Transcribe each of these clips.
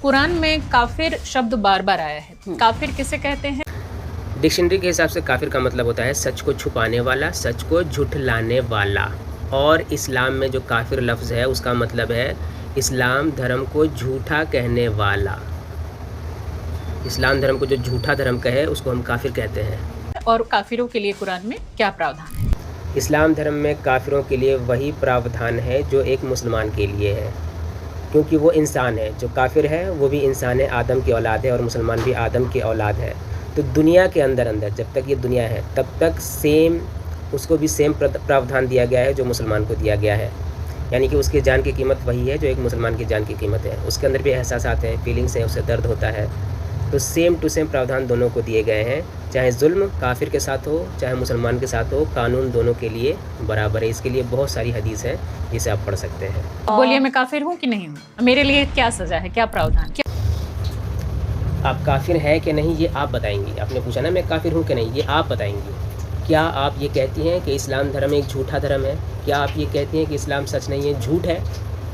कुरान में काफिर शब्द बार बार आया है। काफिर किसे कहते हैं? डिक्शनरी के हिसाब से काफिर का मतलब होता है सच को छुपाने वाला, सच को झुठलाने वाला। और इस्लाम में जो काफिर लफ्ज़ है उसका मतलब है इस्लाम धर्म को झूठा कहने वाला। इस्लाम धर्म को जो झूठा धर्म कहे उसको हम काफिर कहते हैं। और काफिरों के लिए कुरान में क्या प्रावधान है? इस्लाम धर्म में काफिरों के लिए वही प्रावधान है जो एक मुसलमान के लिए है, क्योंकि वो इंसान है। जो काफिर है वो भी इंसान है, आदम की औलाद है, और मुसलमान भी आदम की औलाद है। तो दुनिया के अंदर जब तक ये दुनिया है तब तक सेम उसको भी सेम प्रावधान दिया गया है जो मुसलमान को दिया गया है। यानी कि उसकी जान की कीमत वही है जो एक मुसलमान की जान की कीमत है। उसके अंदर भी एहसासात हैं, फीलिंग्स हैं, उसे दर्द होता है। तो सेम टू सेम प्रावधान दोनों को दिए गए हैं, चाहे जुल्म काफिर के साथ हो चाहे मुसलमान के साथ हो, कानून दोनों के लिए बराबर है। इसके लिए बहुत सारी हदीस है जिसे आप पढ़ सकते हैं। बोलिए, मैं काफिर हूँ कि नहीं हूँ? मेरे लिए क्या सजा है, क्या प्रावधान? आप काफिर हैं कि नहीं ये आप बताएंगी। आपने पूछा ना मैं काफिर हूँ कि नहीं, ये आप बताएंगी। क्या आप ये कहती हैं कि इस्लाम धर्म एक झूठा धर्म है? क्या आप ये कहती हैं कि इस्लाम सच नहीं है, झूठ है?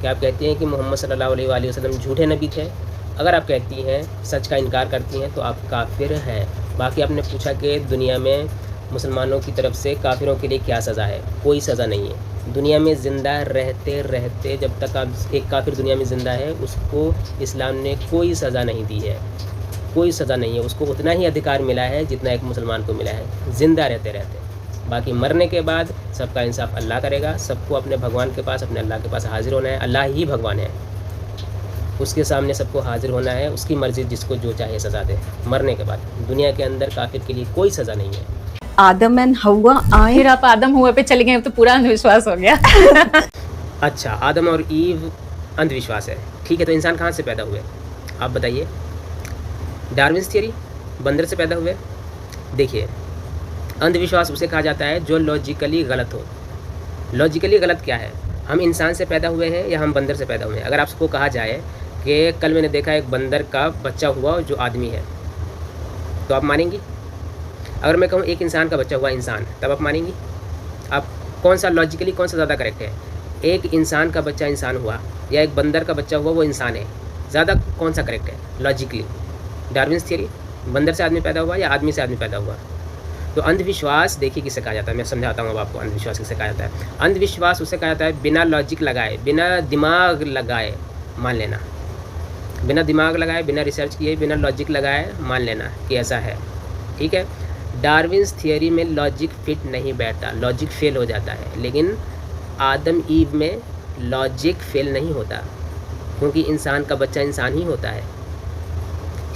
क्या आप कहती हैं कि मोहम्मद सल्लल्लाहु अलैहि वसल्लम झूठे नबी थे? अगर आप कहती हैं, सच का इनकार करती हैं, तो आप काफिर हैं। बाकी आपने पूछा कि दुनिया में मुसलमानों की तरफ से काफिरों के लिए क्या सज़ा है? कोई सज़ा नहीं है। दुनिया में ज़िंदा रहते रहते जब तक आप एक काफिर दुनिया में ज़िंदा है उसको इस्लाम ने कोई सज़ा नहीं दी है, कोई सज़ा नहीं है। उसको उतना ही अधिकार मिला है जितना एक मुसलमान को मिला है ज़िंदा रहते रहते। बाकी मरने के बाद सबका इंसाफ अल्लाह करेगा। सबको अपने भगवान के पास, अपने अल्लाह के पास हाजिर होना है। अल्लाह ही भगवान है, उसके सामने सबको हाजिर होना है। उसकी मर्ज़ी जिसको जो चाहे सज़ा दे। मरने के बाद दुनिया के अंदर काफिर के लिए कोई सज़ा नहीं है। आदम एंड हव्वा आए। फिर आप आदम हुए पे चले गए तो पूरा अंधविश्वास हो गया। अच्छा, आदम और ईव अंधविश्वास है, ठीक है। तो इंसान कहाँ से पैदा हुए आप बताइए? डार्विन्स थियरी, बंदर से पैदा हुए? देखिए, अंधविश्वास उसे कहा जाता है जो लॉजिकली गलत हो। लॉजिकली गलत क्या है? हम इंसान से पैदा हुए हैं या हम बंदर से पैदा हुए हैं? अगर आपको कहा जाए कि कल मैंने देखा एक बंदर का बच्चा हुआ जो आदमी है, तो आप मानेंगी? अगर मैं कहूँ एक इंसान का बच्चा हुआ इंसान, तब आप मानेंगी? आप कौन सा लॉजिकली कौन सा ज़्यादा करेक्ट है? एक इंसान का बच्चा इंसान हुआ या एक बंदर का बच्चा हुआ वो इंसान है, ज़्यादा कौन सा करेक्ट है लॉजिकली? डार्विन्स थियरी, बंदर से आदमी पैदा हुआ या आदमी से आदमी पैदा हुआ? तो अंधविश्वास देखिए किसे कहा जाता है, मैं समझाता हूँ अब आपको अंधविश्वास किसे कहा जाता है। अंधविश्वास उसे कहा जाता है बिना लॉजिक लगाए, बिना दिमाग लगाए मान लेना। बिना दिमाग लगाए, बिना रिसर्च किए, बिना लॉजिक लगाए मान लेना कि ऐसा है, ठीक है। डार्विन्स थियरी में लॉजिक फिट नहीं बैठता, लॉजिक फेल हो जाता है। लेकिन आदम ईव में लॉजिक फेल नहीं होता, क्योंकि इंसान का बच्चा इंसान ही होता है,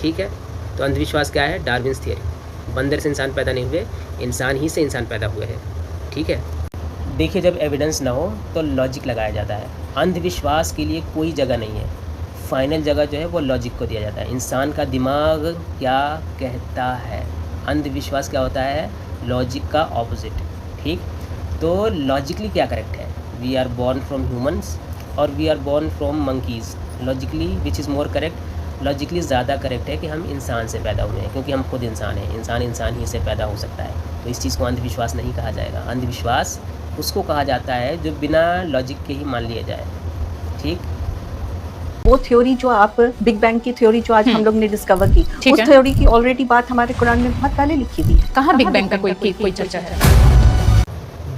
ठीक है। तो अंधविश्वास क्या है? Darwin's theory. बंदर से इंसान पैदा नहीं हुए, इंसान ही से इंसान पैदा हुए हैं, ठीक है। देखिए, जब एविडेंस ना हो तो लॉजिक लगाया जाता है। अंधविश्वास के लिए कोई जगह नहीं है, फाइनल जगह जो है वो लॉजिक को दिया जाता है। इंसान का दिमाग क्या कहता है, अंधविश्वास क्या होता है? लॉजिक का ऑपोजिट, ठीक। तो लॉजिकली क्या करेक्ट है? We are born from humans और we are born from monkeys. Logically which is more correct? Logically ज़्यादा करेक्ट है कि हम इंसान से पैदा हुए हैं, क्योंकि हम खुद इंसान हैं। इंसान ही से पैदा हो सकता है। तो इस चीज़ को अंधविश्वास नहीं कहा जाएगा। अंधविश्वास उसको कहा जाता है जो बिना लॉजिक के ही मान लिया जाए, ठीक। वो थ्योरी जो आप बिग बैंग की थ्योरी जो आज हम लोग ने डिस्कवर की, ठीक उस है। थ्योरी की ऑलरेडी बात हमारे कुरान में बहुत पहले लिखी हुई है। कहाँ बिग बैंग का कोई चर्चा है?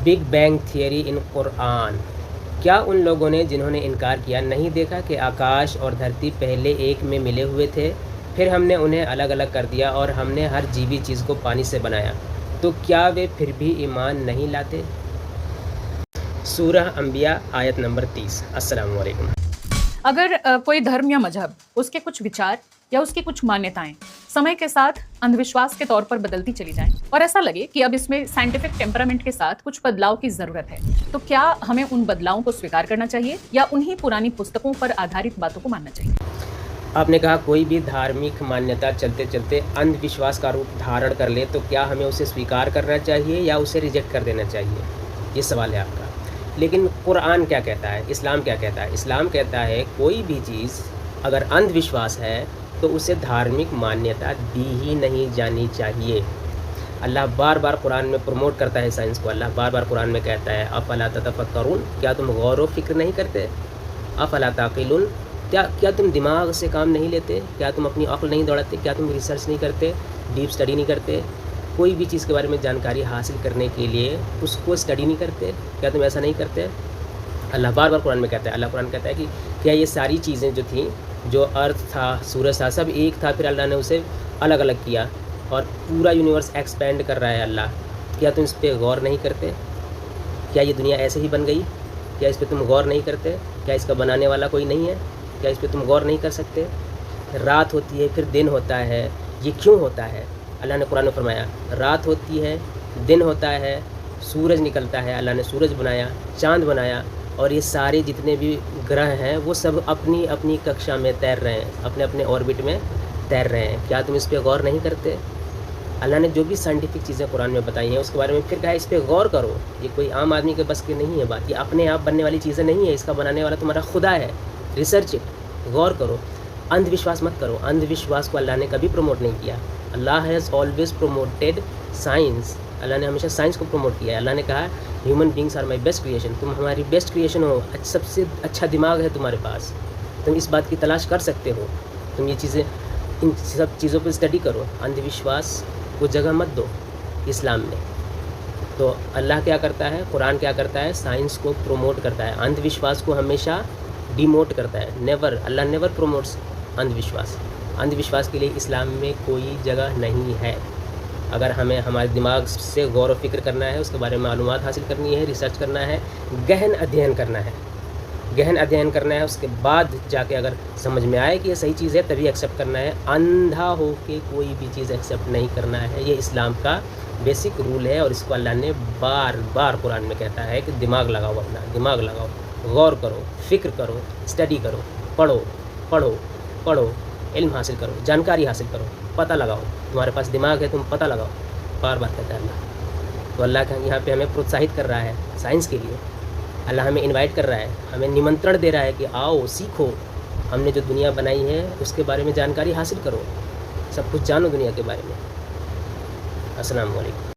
बिग बैंग थियरी इन कुरान। क्या उन लोगों ने जिन्होंने इनकार किया नहीं देखा कि आकाश और धरती पहले एक में मिले हुए थे, फिर हमने उन्हें अलग अलग कर दिया और हमने हर जीवी चीज़ को पानी से बनाया? तो क्या वे फिर भी ईमान नहीं लाते? सूरह अंबिया आयत नंबर 30। अस्सलाम वालेकुम। अगर कोई धर्म या मजहब, उसके कुछ विचार या उसकी कुछ मान्यताएं समय के साथ अंधविश्वास के तौर पर बदलती चली जाएं और ऐसा लगे कि अब इसमें साइंटिफिक टेम्परामेंट के साथ कुछ बदलाव की जरूरत है, तो क्या हमें उन बदलावों को स्वीकार करना चाहिए या उन्हीं पुरानी पुस्तकों पर आधारित बातों को मानना चाहिए? आपने कहा कोई भी धार्मिक मान्यता चलते चलते अंधविश्वास का रूप धारण कर ले तो क्या हमें उसे स्वीकार करना चाहिए या उसे रिजेक्ट कर देना चाहिए, ये सवाल है आपका। लेकिन कुरान क्या कहता है, इस्लाम क्या कहता है? इस्लाम कहता है कोई भी चीज़ अगर अंधविश्वास है तो उसे धार्मिक मान्यता दी ही नहीं जानी चाहिए। अल्लाह बार बार कुरान में प्रमोट करता है साइंस को। अल्लाह बार बार कुरान में कहता है अफला ततफक्करून, क्या तुम गौर व फिक्र नहीं करते? अफला ताक़िलून, क्या तुम दिमाग से काम नहीं लेते? क्या तुम अपनी अक्ल नहीं दौड़ाते? क्या तुम रिसर्च नहीं करते, डीप स्टडी नहीं करते? कोई भी चीज़ के बारे में जानकारी हासिल करने के लिए उसको स्टडी नहीं करते? क्या तुम ऐसा नहीं करते? अल्लाह बार बार कुरान में कहता है, अल्लाह कुरान कहता है कि क्या ये सारी चीज़ें जो थी, जो अर्थ था, सूरज था, सब एक था, फिर अल्लाह ने उसे अलग अलग किया और पूरा यूनिवर्स एक्सपेंड कर रहा है अल्लाह। क्या तुम इस पर गौर नहीं करते? क्या ये दुनिया ऐसे ही बन गई? क्या इस पर तुम गौर नहीं करते? क्या इसका बनाने वाला कोई नहीं है? क्या इस पर तुम गौर नहीं कर सकते? रात होती है, फिर दिन होता है, ये क्यों होता है? अल्लाह ने कुरान में फरमाया, रात होती है, दिन होता है, सूरज निकलता है, अल्लाह ने सूरज बनाया, चाँद बनाया, और ये सारे जितने भी ग्रह हैं वो सब अपनी अपनी कक्षा में तैर रहे हैं, अपने अपने ऑर्बिट में तैर रहे हैं। क्या तुम इस पर गौर नहीं करते? अल्लाह ने जो भी साइंटिफिक चीज़ें कुरान में बताई हैं उसके बारे में फिर कहा इस पर गौर करो। ये कोई आम आदमी के बस की नहीं है बात, ये अपने आप बनने वाली चीज़ें नहीं है, इसका बनाने वाला तुम्हारा खुदा है। रिसर्च इट, गौर करो, अंधविश्वास मत करो। अंधविश्वास को अल्लाह ने कभी प्रमोट नहीं किया। अल्लाह हैज़ ऑलवेज प्रमोटेड साइंस। अल्लाह ने हमेशा साइंस को प्रमोट किया है। अल्लाह ने कहा human beings are my best creation, तुम हमारी बेस्ट क्रिएशन हो, सबसे अच्छा दिमाग है तुम्हारे पास, तुम इस बात की तलाश कर सकते हो, तुम ये चीज़ें, इन सब चीज़ों पर स्टडी करो। अंधविश्वास को जगह मत दो इस्लाम में। तो अल्लाह क्या करता है, कुरान क्या करता है, साइंस को प्रोमोट करता है, अंधविश्वास को हमेशा डिमोट करता है। नेवर, अल्लाह नेवर प्रोमोट्स अंधविश्वास। अंधविश्वास के लिए इस्लाम में कोई जगह नहीं है। अगर हमें हमारे दिमाग से गौर व फिक्र करना है, उसके बारे में मालूमात हासिल करनी है, रिसर्च करना है, गहन अध्ययन करना है, गहन अध्ययन करना है, उसके बाद जाके अगर समझ में आए कि ये सही चीज़ है तभी एक्सेप्ट करना है। अंधा हो के कोई भी चीज़ एक्सेप्ट नहीं करना है। ये इस्लाम का बेसिक रूल है और इसको अल्लाह ने बार बार कुरान में कहता है कि दिमाग लगाओ, अपना दिमाग लगाओ, गौर करो, फिक्र करो, स्टडी करो, पढ़ो पढ़ो पढ़ो, इल्म हासिल करो, जानकारी हासिल करो, पता लगाओ। तुम्हारे पास दिमाग है, तुम पता लगाओ, बार बार कहता है अल्लाह। तो अल्लाह का यहाँ पे हमें प्रोत्साहित कर रहा है साइंस के लिए। अल्लाह हमें इनवाइट कर रहा है, हमें निमंत्रण दे रहा है कि आओ सीखो, हमने जो दुनिया बनाई है उसके बारे में जानकारी हासिल करो, सब कुछ जानो दुनिया के बारे में। अस्सलाम वालेकुम।